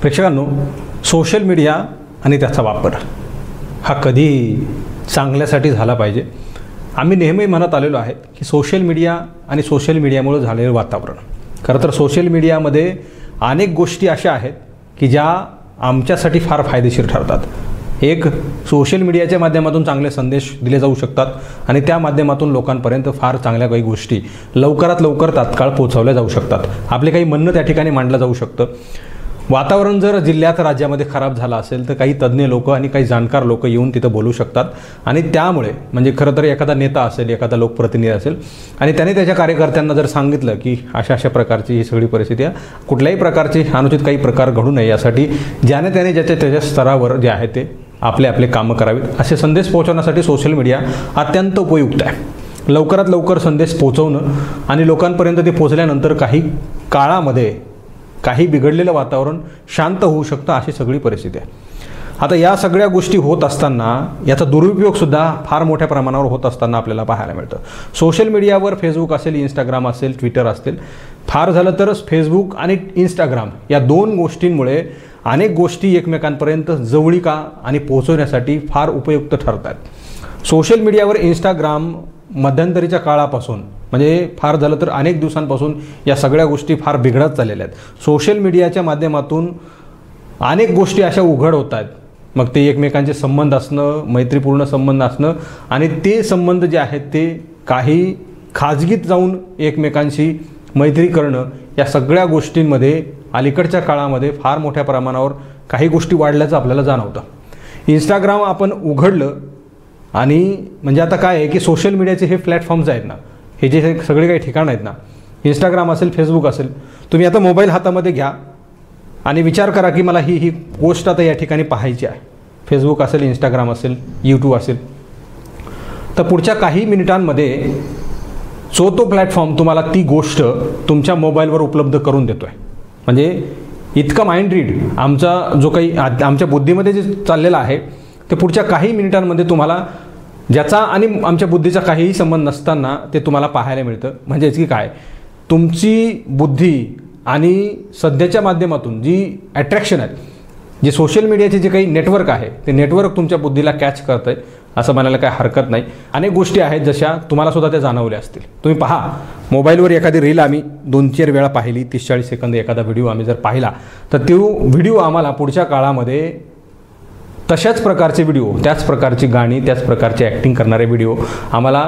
प्रेक्षकांनो, social media आणि त्याचा वापर हा कधी चांगल्यासाठी झाला पाहिजे. आम्ही नेहमी म्हणत आलेलो आहे की सोशल मीडिया आणि सोशल मीडियामुळे झालेलं वातावरण, खरं तर सोशल मीडियामध्ये अनेक गोष्टी अशा आहेत की ज्या आमच्यासाठी फार फायदेशीर ठरतात. एक, सोशल मीडियाच्या माध्यमातून चांगले संदेश दिले जाऊ शकतात आणि त्या माध्यमातून लोकांपर्यंत फार चांगल्या काही गोष्टी लवकरात लवकर तात्काळ पोहोचवल्या जाऊ शकतात. आपले काही म्हणणं त्या ठिकाणी मांडलं जाऊ शकतं. वातावरण जर जिल्ह्यात राज्यामध्ये खराब झालं असेल तर काही तज्ज्ञ लोक आणि काही जाणकार लोक येऊन तिथं बोलू शकतात आणि त्यामुळे म्हणजे खरं तर एखादा नेता असेल, एखादा लोकप्रतिनिधी असेल आणि त्याने त्याच्या कार्यकर्त्यांना जर सांगितलं की अशा अशा प्रकारची ही सगळी परिस्थिती आहे, कुठल्याही प्रकारची अनुचित काही प्रकार घडू नये यासाठी ज्याने त्याने त्याच्या स्तरावर जे आहे ते आपले कामं करावीत, असे संदेश पोहोचवण्यासाठी सोशल मीडिया अत्यंत उपयुक्त आहे. लवकरात लवकर संदेश पोहोचवणं आणि लोकांपर्यंत ते पोहोचल्यानंतर काही काळामध्ये काही बिघडलेलं वातावरण शांत होऊ शकतं, अशी सगळी परिस्थिती आहे. आता या सगळ्या गोष्टी होत असताना याचा दुरुपयोगसुद्धा फार मोठ्या प्रमाणावर होत असताना आपल्याला पाहायला मिळतं. सोशल मीडियावर फेसबुक असेल, इंस्टाग्राम असेल, ट्विटर असेल, फार झालं तर फेसबुक आणि इंस्टाग्राम या दोन गोष्टींमुळे अनेक गोष्टी एकमेकांपर्यंत जवळीका आणि पोहोचवण्यासाठी फार उपयुक्त ठरतात. सोशल मीडियावर इंस्टाग्राम मध्यंतरीच्या काळापासून म्हणजे फार झालं तर अनेक दिवसांपासून या सगळ्या गोष्टी फार बिघडत चाललेल्या आहेत. सोशल मीडियाच्या माध्यमातून अनेक गोष्टी अशा उघड होत आहेत. मग ते एकमेकांचे संबंध असणं, मैत्रीपूर्ण संबंध असणं आणि ते संबंध जे आहेत ते काही खाजगीत जाऊन एकमेकांशी मैत्री करणं, या सगळ्या गोष्टींमध्ये अलीकडच्या काळामध्ये फार मोठ्या प्रमाणावर काही गोष्टी वाढल्याचं आपल्याला जाणवतं. इंस्टाग्राम आपण उघडलं आणि म्हणजे आता काय आहे की सोशल मीडियाचे हे प्लॅटफॉर्म्स आहेत ना, हे जे सगळे काही ठिकाणं आहेत ना, इंस्टाग्राम असेल, फेसबुक असेल, तुम्ही आता मोबाईल हातामध्ये घ्या आणि विचार करा की मला ही पोस्ट आता या ठिकाणी पाहायची आहे. फेसबुक असेल, इंस्टाग्राम असेल, यूट्यूब असेल, तर पुढच्या काही मिनिटांमध्ये तो प्लॅटफॉर्म तुम्हाला ती गोष्ट तुमच्या मोबाईलवर उपलब्ध करून देतो आहे. म्हणजे इतका माइंड रीड आमचा जो काही आमच्या बुद्धीमध्ये जे चाललेलं आहे ते पुढच्या काही मिनिटांमध्ये तुम्हाला ज्याचा आणि आमच्या बुद्धीचा काहीही संबंध नसताना ते तुम्हाला पाहायला मिळतं. म्हणजेच की काय, तुमची बुद्धी आणि सध्याच्या माध्यमातून जी अट्रॅक्शन आहे, जे सोशल मीडियाचे जे काही नेटवर्क आहे ते नेटवर्क तुमच्या बुद्धीला कॅच करतं आहे असं म्हणायला काही हरकत नाही. अनेक गोष्टी आहेत जशा तुम्हाला सुद्धा त्या जाणवल्या असतील. तुम्ही पहा, मोबाईलवर एखादी रील आम्ही 2-4 वेळा पाहिली, 30-40 सेकंद एखादा व्हिडिओ आम्ही जर पाहिला तर तो व्हिडिओ आम्हाला पुढच्या काळामध्ये तशाच प्रकारचे व्हिडिओ, त्याच प्रकारची गाणी, त्याच प्रकारचे ॲक्टिंग करणारे व्हिडिओ आम्हाला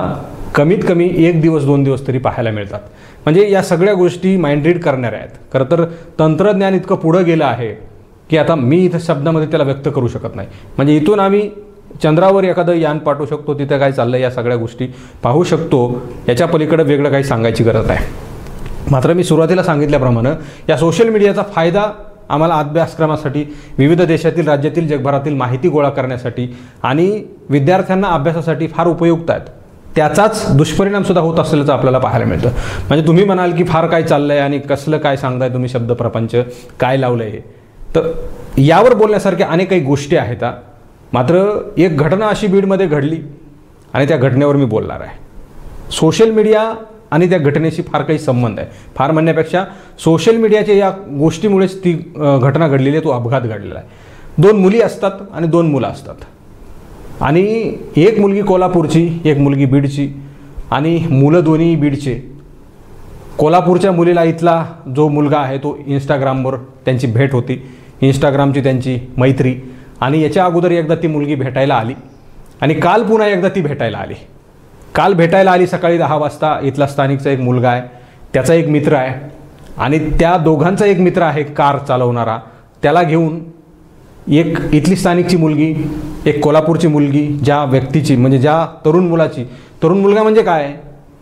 कमीत कमी 1 दिवस 2 दिवस तरी पाहायला मिळतात. म्हणजे या सगळ्या गोष्टी माइंड रीड करणाऱ्या आहेत. खरं तर तंत्रज्ञान इतकं पुढं गेलं आहे की आता मी इथं शब्दामध्ये त्याला व्यक्त करू शकत नाही. म्हणजे इथून आम्ही चंद्रावर एखादं यान पाठवू शकतो, तिथं काय चाललं या सगळ्या गोष्टी पाहू शकतो. याच्या पलीकडे वेगळं काही सांगायची गरज आहे. मात्र मी सुरुवातीला सांगितल्याप्रमाणे या सोशल मीडियाचा फायदा आम्हाला अभ्यासक्रमासाठी, विविध देशातील, राज्यातील, जगभरातील माहिती गोळा करण्यासाठी आणि विद्यार्थ्यांना अभ्यासासाठी फार उपयुक्त आहेत. त्याचाच दुष्परिणामसुद्धा होत असल्याचं आपल्याला पाहायला मिळतं. म्हणजे तुम्ही म्हणाल की फार काय चाललं आहे आणि कसलं काय सांगताय तुम्ही, शब्दप्रपंच काय लावलं आहे, तर यावर बोलण्यासारख्या अनेक काही गोष्टी आहेत. मात्र एक घटना अशी बीडमध्ये घडली आणि त्या घटनेवर मी बोलणार आहे. सोशल मीडिया आणि त्या घटनेशी फार काही संबंध आहे. फार म्हणण्यापेक्षा सोशल मीडियाच्या या गोष्टीमुळेच ती घटना घडलेली आहे, तो अपघात घडलेला आहे. 2 मुली असतात आणि 2 मुलं असतात आणि एक मुलगी कोल्हापूरची, एक मुलगी बीडची आणि मुलं दोन्ही बीडचे. कोल्हापूरच्या मुलीला इथला जो मुलगा आहे तो इंस्टाग्रामवर त्यांची भेट होती, इंस्टाग्रामची त्यांची मैत्री, आणि याच्या अगोदर एकदा ती मुलगी भेटायला आली आणि काल पुन्हा एकदा ती भेटायला आली. काल भेटायला आली सकाळी 10 वाजता. इथला स्थानिकचा एक मुलगा आहे, त्याचा एक मित्र आहे आणि त्या दोघांचा एक मित्र आहे कार चालवणारा, त्याला घेऊन एक इथली स्थानिकची मुलगी, एक कोल्हापूरची मुलगी, ज्या व्यक्तीची म्हणजे ज्या तरुण मुलगा म्हणजे काय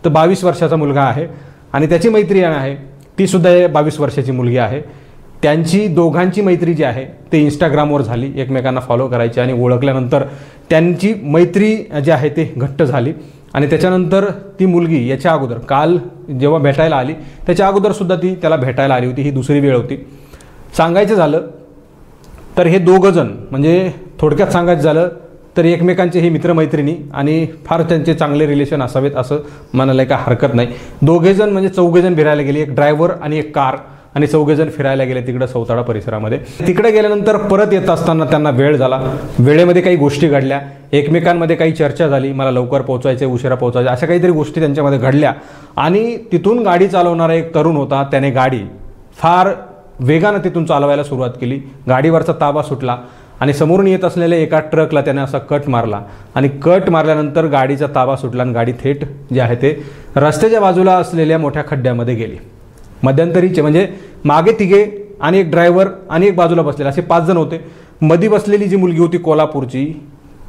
तर 22 वर्षाचा मुलगा आहे आणि त्याची मैत्री आहे ती सुद्धा 22 वर्षाची मुलगी आहे. त्यांची दोघांची मैत्री जी आहे ते इंस्टाग्रामवर झाली, एकमेकांना फॉलो करायची आणि ओळखल्यानंतर त्यांची मैत्री जी आहे ते घट्ट झाली. आणि त्याच्यानंतर ती मुलगी याच्या अगोदर काल जेव्हा भेटायला आली त्याच्या अगोदरसुद्धा ती त्याला भेटायला आली होती. ही दुसरी वेळ होती. सांगायचं झालं तर हे दोघंजण म्हणजे थोडक्यात सांगायचं झालं तर एकमेकांचे हे मित्रमैत्रिणी आणि फार त्यांचे चांगले रिलेशन असावेत असं म्हणायला काय हरकत नाही. दोघेजण म्हणजे 4 जण फिरायला गेले, एक ड्रायव्हर आणि एक कार आणि चौघेजण फिरायला गेले तिकडं सौताडा परिसरामध्ये. तिकडे गेल्यानंतर परत येत असताना त्यांना वेळ झाला. वेळेमध्ये काही गोष्टी घडल्या, एकमेकांमध्ये काही चर्चा झाली, मला लवकर पोहोचायचे, उशिरा पोहोचायचे, अशा काहीतरी गोष्टी त्यांच्यामध्ये घडल्या. आणि तिथून गाडी चालवणारा एक तरुण होता, त्याने गाडी फार वेगानं तिथून चालवायला सुरुवात केली. गाडीवरचा ताबा सुटला आणि समोरून येत असलेल्या एका ट्रकला त्याने असा कट मारला आणि कट मारल्यानंतर गाडीचा ताबा सुटला आणि गाडी थेट जे आहे ते रस्त्याच्या बाजूला असलेल्या मोठ्या खड्ड्यामध्ये गेली. मध्यंतरीचे म्हणजे मागे तिघे आणि एक ड्रायव्हर आणि एक बाजूला बसलेले असे 5 जण होते. मध्ये बसलेली जी मुलगी होती कोल्हापूरची,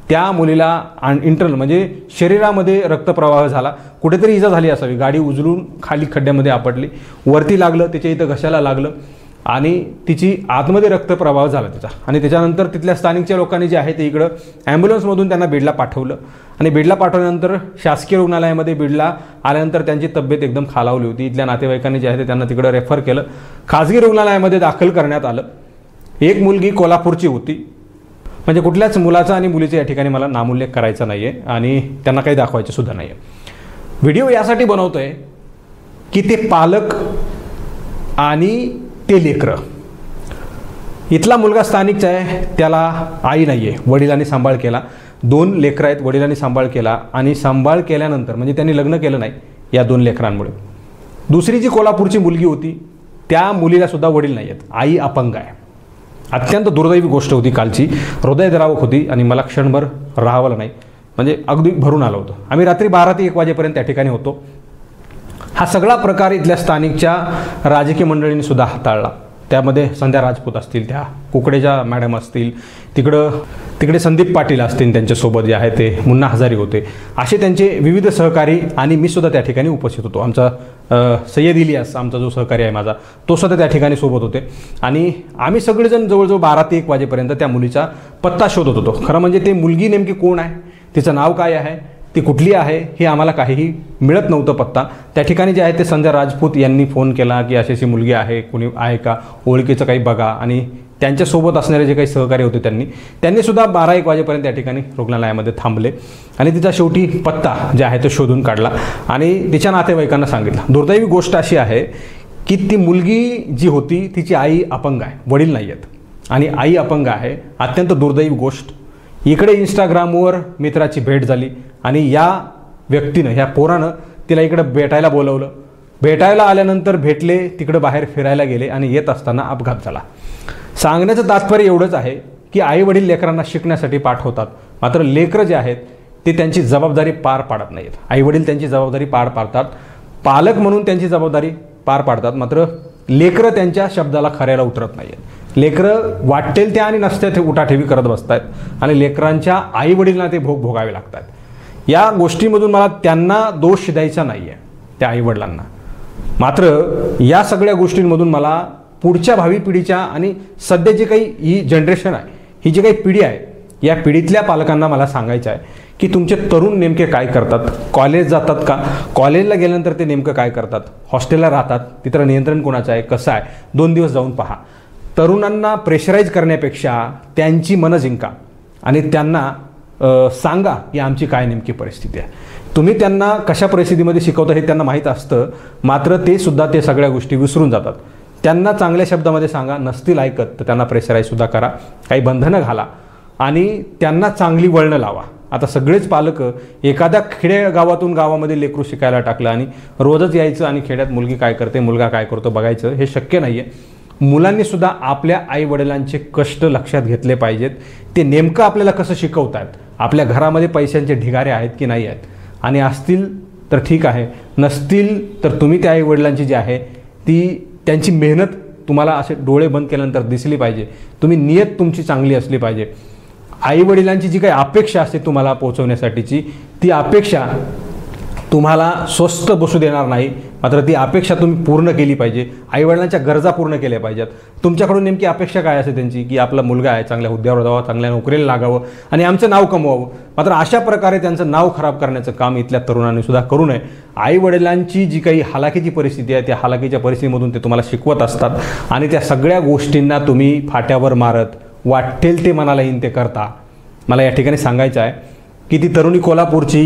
त्या मुलीला इंटरनल म्हणजे शरीरामध्ये रक्तप्रवाह झाला, कुठेतरी इजा झाली असावी. गाडी उचलून खाली खड्ड्यामध्ये आपटली, वरती लागलं, तिच्या इथं घशाला लागलं आणि तिची आतमध्ये रक्तप्रवाह झाला तिचा. आणि त्याच्यानंतर तिथल्या स्थानिकच्या लोकांनी जे आहे ते इकडं ॲम्ब्युलन्समधून त्यांना बीडला पाठवलं आणि बीडला पाठवल्यानंतर शासकीय रुग्णालयामध्ये बीडला आल्यानंतर त्यांची तब्येत एकदम खालावली होती. इथल्या नातेवाईकांनी जे आहे ते त्यांना तिकडं रेफर केलं, खाजगी रुग्णालयामध्ये दाखल करण्यात आलं. एक मुलगी कोल्हापूरची होती, म्हणजे कुठल्याच मुलाचा आणि मुलीचा या ठिकाणी मला नामोल्लेख करायचा नाही आहे आणि त्यांना काही दाखवायचं सुद्धा नाही आहे. व्हिडिओ यासाठी बनवतोय की ते पालक आणि ते लेकरं, इथला मुलगा स्थानिकचा आहे, त्याला आई नाही आहे, वडिलांनी सांभाळ केला. 2 लेकरं आहेत, वडिलांनी सांभाळ केला आणि सांभाळ केल्यानंतर म्हणजे त्यांनी लग्न केलं नाही या 2 लेकरांमुळे. दुसरी जी कोल्हापूरची मुलगी होती त्या मुलीला सुद्धा वडील नाही आहेत, आई अपंग आहे. अत्यंत दुर्दैवी गोष्ट होती कालची, हृदयद्रावक होती आणि मला क्षणभर राहावलं नाही, म्हणजे अगदी भरून आलं होतं. आम्ही रात्री 12 ते 1 वाजेपर्यंत त्या ठिकाणी होतो. हा सगळा प्रकार इथल्या स्थानिकच्या राजकीय मंडळींनी सुद्धा हाताळला. त्यामध्ये संध्या राजपूत असतील, त्या कुकडेच्या मॅडम असतील, तिकडे संदीप पाटील असतील, त्यांच्यासोबत जे आहे ते मुन्ना हजारी होते, असे त्यांचे विविध सहकारी आणि मी सुद्धा त्या ठिकाणी उपस्थित होतो. आमचा सय्यद इलियास, आमचा जो सहकारी आहे माझा, तो सुद्धा त्या ठिकाणी सोबत होते आणि आम्ही सगळेजण जवळजवळ 12 ते 1 वाजेपर्यंत त्या मुलीचा पत्ता शोधत होतो. खरं म्हणजे ते मुलगी नेमकी कोण आहे, तिचं नाव काय आहे, ती कुठली आहे, हे आम्हाला काहीही मिळत नव्हतं पत्ता. त्या ठिकाणी जे आहे ते संध्या राजपूत यांनी फोन केला की अशी मुलगी आहे, कोणी आहे का, ओळखीचं काही बघा. आणि त्यांच्यासोबत असणारे जे काही सहकारी होते त्यांनी सुद्धा 12-1 वाजेपर्यंत त्या ठिकाणी रुग्णालयामध्ये थांबले आणि तिचा शेवटी पत्ता जे आहे तो शोधून काढला आणि तिच्या नातेवाईकांना सांगितलं. दुर्दैवी गोष्ट अशी आहे की ती मुलगी जी होती तिची आई अपंग आहे, वडील नाही आहेत आणि आई अपंग आहे. अत्यंत दुर्दैवी गोष्ट. इकडे इंस्टाग्रामवर मित्राची भेट झाली आणि या व्यक्तीनं, ह्या पोरानं तिला इकडं भेटायला बोलवलं. भेटायला आल्यानंतर भेटले, तिकडं बाहेर फिरायला गेले आणि येत असताना अपघात झाला. सांगण्याचं तात्पर्य एवढंच आहे की आईवडील लेकरांना शिकण्यासाठी पाठवतात, मात्र लेकरं जे आहेत ते त्यांची जबाबदारी पार पाडत नाहीत. आईवडील त्यांची जबाबदारी पार पाडतात, पालक म्हणून त्यांची जबाबदारी पार पाडतात, मात्र लेकरं त्यांच्या शब्दाला खऱ्याला उतरत नाही आहेत. लेकरं वाटेल त्या आणि नसत्या ते उठाठेवी करत बसतात आणि लेकरांच्या आईवडिलांना ते भोग भोगावे लागतात. या गोष्टीमधून मला त्यांना दोष द्यायचा नाही आहे, त्या आईवडिलांना. मात्र या सगळ्या गोष्टींमधून मला पुढच्या भावी पिढीच्या आणि सध्याची काही ही जनरेशन आहे, ही जी काही पिढी आहे, या पिढीतल्या पालकांना मला सांगायचं आहे की तुमचे तरुण नेमके काय करतात, कॉलेज जातात का, कॉलेजला गेल्यानंतर ते नेमकं काय करतात, हॉस्टेलला राहतात, तिथं नियंत्रण कोणाचं आहे, कसं आहे, 2 दिवस जाऊन पहा. तरुणांना प्रेशराईज करण्यापेक्षा त्यांची मनं जिंका आणि त्यांना सांगा की आमची काय नेमकी परिस्थिती आहे. तुम्ही त्यांना कशा परिस्थितीमध्ये शिकवता हे त्यांना माहीत असतं, मात्र ते सुद्धा ते सगळ्या गोष्टी विसरून जातात. त्यांना चांगल्या शब्दामध्ये सांगा, नसतील ऐकत तर त्यांना प्रेशराईजसुद्धा करा, काही बंधनं घाला आणि त्यांना चांगली वळणं लावा. आता सगळेच पालक एखाद्या खेडेगावातून गावामध्ये लेकरू शिकायला टाकलं आणि रोजच यायचं आणि खेड्यात मुलगी काय करते, मुलगा काय करतो बघायचं, हे शक्य नाही आहे. मुलांनी सुद्धा आपल्या आईवडिलांचे कष्ट लक्षात घेतले पाहिजेत. ते नेमकं आपल्याला कसं शिकवतात, आपल्या घरामध्ये पैशांचे ढिगारे आहेत की नाही आहेत, आणि असतील तर ठीक आहे, नसतील तर तुम्ही त्या आईवडिलांची जी आहे ती त्यांची मेहनत तुम्हाला असे डोळे बंद केल्यानंतर दिसली पाहिजे. तुम्ही नियत तुमची चांगली असली पाहिजे. आईवडिलांची जी काही अपेक्षा असते तुम्हाला पोहोचवण्यासाठीची, ती अपेक्षा तुम्हाला स्वस्त बसू देणार नाही, मात्र ती अपेक्षा तुम्ही पूर्ण केली पाहिजे. आईवडिलांच्या गरजा पूर्ण केल्या पाहिजेत. तुमच्याकडून नेमकी अपेक्षा काय असते त्यांची, की आपला मुलगा आहे, चांगल्या हुद्द्यावर जावं, चांगल्या नोकरीला लागावं आणि आमचं नाव कमवावं. मात्र अशा प्रकारे त्यांचं नाव खराब करण्याचं काम इथल्या तरुणांनी सुद्धा करू नये. आईवडिलांची जी काही हालाकीची परिस्थिती आहे, त्या हालाकीच्या परिस्थितीमधून ते तुम्हाला शिकवत असतात आणि त्या सगळ्या गोष्टींना तुम्ही फाट्यावर मारत वाटेल ते मनाला येईन ते करता. मला या ठिकाणी सांगायचं आहे की ती तरुणी कोल्हापूरची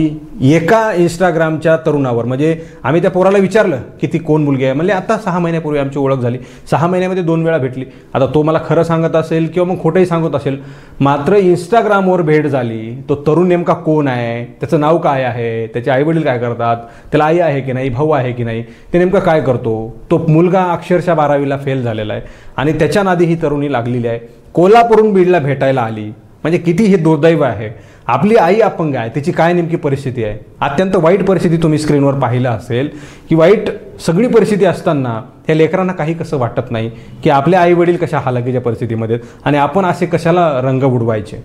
एका इंस्टाग्रामच्या तरुणावर, म्हणजे आम्ही त्या पोराला विचारलं की ती कोण मुलगी आहे, म्हणजे आता 6 महिन्यापूर्वी आमची ओळख झाली, 6 महिन्यामध्ये 2 वेळा भेटली. आता तो मला खरं सांगत असेल किंवा मग खोटंही सांगत असेल, मात्र इंस्टाग्रामवर भेट झाली. तो तरुण नेमका कोण आहे, त्याचं नाव काय आहे, त्याचे आईवडील काय करतात, त्याला आई आहे की नाही, भाऊ आहे की नाही, ते नेमकं काय करतो, तो मुलगा अक्षरशः 12वीला फेल झालेला आहे आणि त्याच्या नादी ही तरुणी लागलेली आहे. कोल्हापूरहून बीडला भेटायला आली, म्हणजे किती हे दुर्दैव आहे. आपली आई अपंग आहे, तिची काय नेमकी परिस्थिती आहे, अत्यंत वाईट परिस्थिती तुम्ही स्क्रीनवर पाहिलं असेल की वाईट सगळी परिस्थिती असताना ह्या लेकरांना काही कसं वाटत नाही की आपले आईवडील कशा हालाकीच्या परिस्थितीमध्ये आणि आपण असे कशाला रंग उडवायचे.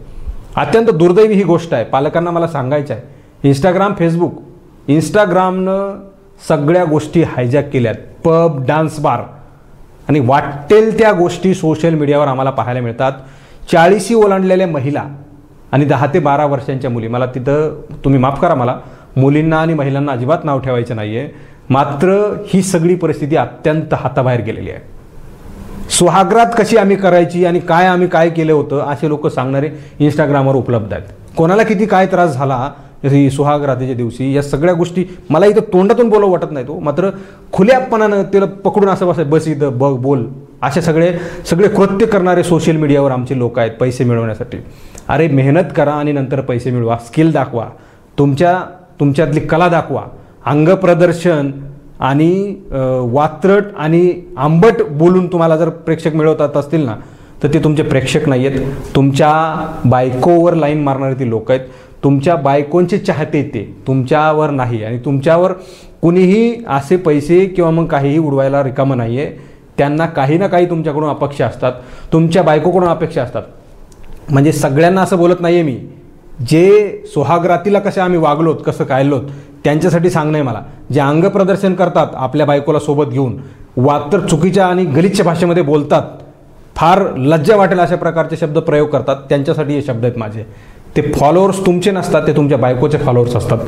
अत्यंत दुर्दैवी ही गोष्ट आहे. पालकांना मला सांगायचं आहे, इंस्टाग्राम, फेसबुक, इंस्टाग्रामनं सगळ्या गोष्टी हायजॅक केल्यात. पब, डान्स बार आणि वाटेल त्या गोष्टी सोशल मीडियावर आम्हाला पाहायला मिळतात. 40 ओलांडलेल्या महिला आणि 10 ते 12 वर्षांच्या मुली, मला तिथं तुम्ही माफ करा, मला मुलींना आणि महिलांना अजिबात नाव ठेवायचं नाही आहे, मात्र ही सगळी परिस्थिती अत्यंत हाताबाहेर गेलेली आहे. सुहागरात कशी आम्ही करायची आणि आम्ही काय केलं होतं असे लोक सांगणारे इंस्टाग्रामवर उपलब्ध आहेत. कोणाला किती काय त्रास झाला सुहागरातीच्या दिवशी, या सगळ्या गोष्टी मला इथं तोंडातून बोलावं वाटत नाही. तो मात्र खुल्यापणानं त्याला पकडून असं बस इथं बघ बोल, असे सगळे कृत्य करणारे सोशल मीडियावर आमचे लोक आहेत पैसे मिळवण्यासाठी. अरे मेहनत करा आणि नंतर पैसे मिळवा, स्किल दाखवा, तुमच्यातली कला दाखवा. अंगप्रदर्शन आणि वात्रट आणि आंबट बोलून तुम्हाला जर प्रेक्षक मिळवतात असतील ना, तर ते तुमचे प्रेक्षक नाही आहेत. तुमच्या बायकोवर लाईन मारणारे ती लोक आहेत, तुमच्या बायकोंचे चाहते ते, तुमच्यावर नाही. आणि तुमच्यावर कुणीही असे पैसे किंवा मग काहीही उडवायला रिकामं नाही आहे. त्यांना काही ना काही तुमच्याकडून अपेक्षा असतात, तुमच्या बायकोकडून अपेक्षा असतात. म्हणजे सगळ्यांना असं बोलत नाही आहे मी, जे सुहागरातीला कसे आम्ही वागलोत, कसं कायलोत, त्यांच्यासाठी सांगणं आहे मला. जे अंगप्रदर्शन करतात आपल्या बायकोला सोबत घेऊन, वातर चुकीच्या आणि गलिच्छ भाषेमध्ये बोलतात, फार लज्जा वाटेल अशा प्रकारचे शब्द प्रयोग करतात, त्यांच्यासाठी हे शब्द आहेत माझे. ते फॉलोअर्स तुमचे नसतात, ते तुमच्या बायकोचे फॉलोअर्स असतात.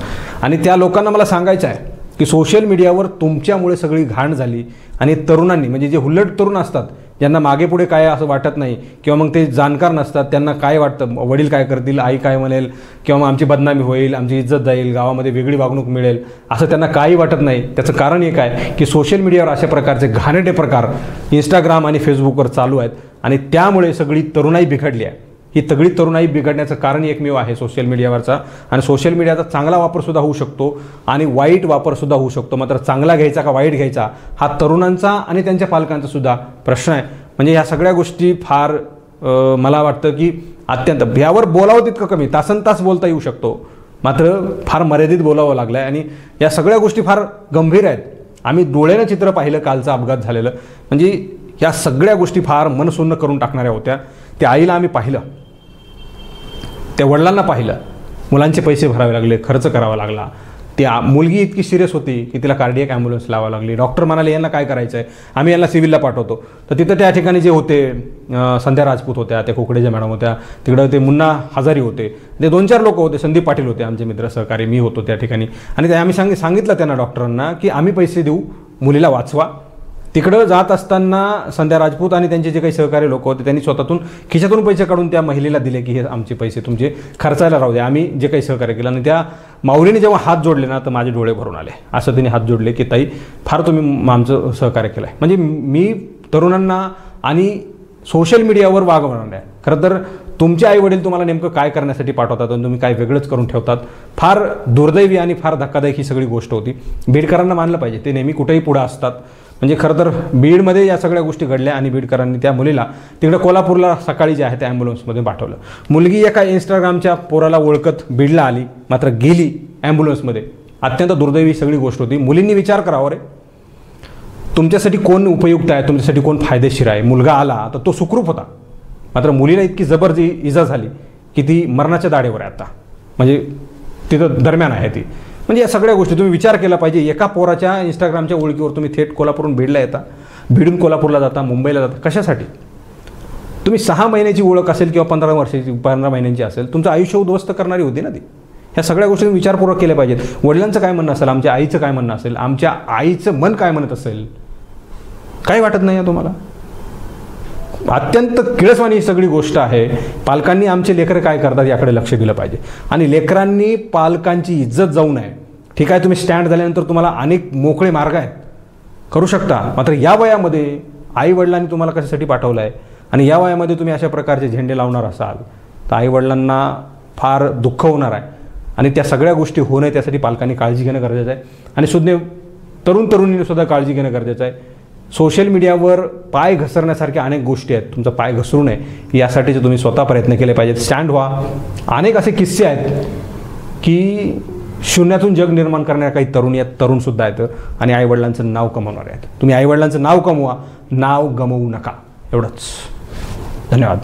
आणि त्या लोकांना मला सांगायचं आहे की सोशल मीडियावर तुमच्यामुळे सगळी घाण झाली. आणि तरुणांनी, म्हणजे जे हुल्लड तरुण असतात, ज्यांना मागे पुढे काय असं वाटत नाही किंवा मग ते जाणकार नसतात, त्यांना काय वाटतं, वडील काय करतील, आई काय म्हणेल, किंवा मग आमची बदनामी होईल, आमची इज्जत जाईल, गावामध्ये वेगळी वागणूक मिळेल, असं त्यांना काही वाटत नाही. त्याचं कारण एक आहे की सोशल मीडियावर अशा प्रकारचे घाणेरडे प्रकार इंस्टाग्राम आणि फेसबुकवर चालू आहेत आणि त्यामुळे सगळी तरुणाई बिघडली आहे. ही सगळी तरुणाई बिघडण्याचं कारण एकमेव आहे सोशल मीडियावरचा. आणि सोशल मीडियाचा चांगला वापरसुद्धा होऊ शकतो आणि वाईट वापरसुद्धा होऊ शकतो. मात्र चांगला घ्यायचा का वाईट घ्यायचा हा तरुणांचा आणि त्यांच्या पालकांचा सुद्धा प्रश्न आहे. म्हणजे ह्या सगळ्या गोष्टी फार मला वाटतं की अत्यंत यावर बोलावं तितकं कमी, तासनतास बोलता येऊ शकतो, मात्र फार मर्यादित बोलावं लागलं आहे. आणि या सगळ्या गोष्टी फार गंभीर आहेत. आम्ही डोळ्यानं चित्र पाहिलं कालचा अपघात झालेलं, म्हणजे या सगळ्या गोष्टी फार मनसुन्न करून टाकणाऱ्या होत्या. त्या आईला आम्ही पाहिलं, त्या वडिलांना पाहिलं, मुलांचे पैसे भरावे लागले, खर्च करावा लागला. ती मुलगी इतकी सिरियस होती की तिला कार्डियक ॲम्ब्युलन्स लावावी लागली. डॉक्टर म्हणाले यांना काय करायचं आहे, आम्ही यांना सिव्हिलला पाठवतो. तर तिथं त्या ठिकाणी जे होते, संध्या राजपूत होत्या, त्या कोकडेच्या मॅडम होत्या, तिकडं ते मुन्ना हजारी होते, ते 2-4 लोक होते, संदीप पाटील होते आमचे मित्र सहकारी, मी होतो त्या ठिकाणी. आणि ते आम्ही सांगितलं त्यांना डॉक्टरांना की आम्ही पैसे देऊ, मुलीला वाचवा. तिकडं जात असताना संध्या राजपूत आणि त्यांचे जे काही सहकारी लोक होते त्यांनी स्वतःतून खिशातून पैसे काढून त्या महिलेला दिले की हे आमचे पैसे तुमचे खर्चायला राहू द्या, आम्ही जे काही सहकार्य केलं. आणि त्या माऊलीने जेव्हा हात जोडले ना, तर माझे डोळे भरून आले. असं तिने हात जोडले की ताई फार तुम्ही आमचं सहकार्य केलं आहे. म्हणजे मी तरुणांना आणि सोशल मीडियावर वागवणार आहे. खरं तर तुमचे आईवडील तुम्हाला नेमकं काय करण्यासाठी पाठवतात आणि तुम्ही काय वेगळंच करून ठेवतात. फार दुर्दैवी आणि फार धक्कादायक ही सगळी गोष्ट होती. बीडकरांना मानलं पाहिजे, ते नेहमी कुठेही पुढं असतात. म्हणजे खरं तर बीडमध्ये या सगळ्या गोष्टी घडल्या आणि बीडकरांनी त्या मुलीला तिकडं कोल्हापूरला सकाळी जे आहे त्या ॲम्ब्युलन्समध्ये पाठवलं. मुलगी एका इंस्टाग्रामच्या पोराला ओळखत बीडला आली, मात्र गेली ॲम्ब्युलन्समध्ये. अत्यंत दुर्दैवी सगळी गोष्ट होती. मुलींनी विचार करावा, रे तुमच्यासाठी कोण उपयुक्त आहे, तुमच्यासाठी कोण फायदेशीर आहे. मुलगा आला तर तो सुखरूप होता, मात्र मुलीला इतकी जबर इजा झाली की ती मरणाच्या दाढेवर आहे आता. म्हणजे तिथं दरम्यान आहे ती. म्हणजे या सगळ्या गोष्टी तुम्ही विचार केला पाहिजे. एका पोराच्या इंस्टाग्रामच्या ओळखीवर तुम्ही थेट कोल्हापूरहून बीडला येता, बीडून कोल्हापूरला जाता, मुंबईला जाता, कशासाठी? तुम्ही 6 महिन्याची ओळख असेल किंवा 15 महिन्यांची असेल, तुमचं आयुष्य उद्ध्वस्त करणारी होती ना ती. ह्या सगळ्या गोष्टी विचारपूर्वक केल्या पाहिजेत. वडिलांचं काय म्हणणं असेल, आमच्या आईचं काय म्हणणं असेल, आमच्या आईचं मन काय म्हणत असेल, काय वाटत नाही आहे तुम्हाला? अत्यंत किळसवाणी ही सगळी गोष्ट आहे. पालकांनी आमचे लेकरं काय करतात याकडे लक्ष दिलं पाहिजे आणि लेकरांनी पालकांची इज्जत जाऊ नये. ठीक आहे, तुम्ही स्टँड झाल्यानंतर तुम्हाला अनेक मोकळे मार्ग आहेत, करू शकता. मात्र या वयामध्ये आईवडिलांनी तुम्हाला कशासाठी पाठवलं आहे आणि या वयामध्ये तुम्ही अशा प्रकारचे झेंडे लावणार असाल तर आईवडिलांना फार दुःख होणार आहे आणि त्या सगळ्या गोष्टी होऊ नये त्यासाठी पालकांनी काळजी घेणं गरजेचं आहे आणि तरुण तरुणींनी सुद्धा काळजी घेणं गरजेचं आहे. सोशल मीडियावर पाय घसरण्यासारख्या अनेक गोष्टी आहेत, तुमचा पाय घसरू नये यासाठीचे तुम्ही स्वतः प्रयत्न केले पाहिजेत. स्टँड व्हा. अनेक असे किस्से आहेत की शून्यातून जग निर्माण करणाऱ्या काही तरुणी आहेत, तरुणसुद्धा आहेत आणि आईवडिलांचं नाव कमवणारे आहेत. तुम्ही आईवडिलांचं नाव कमवा, नाव गमवू नका. एवढंच. धन्यवाद.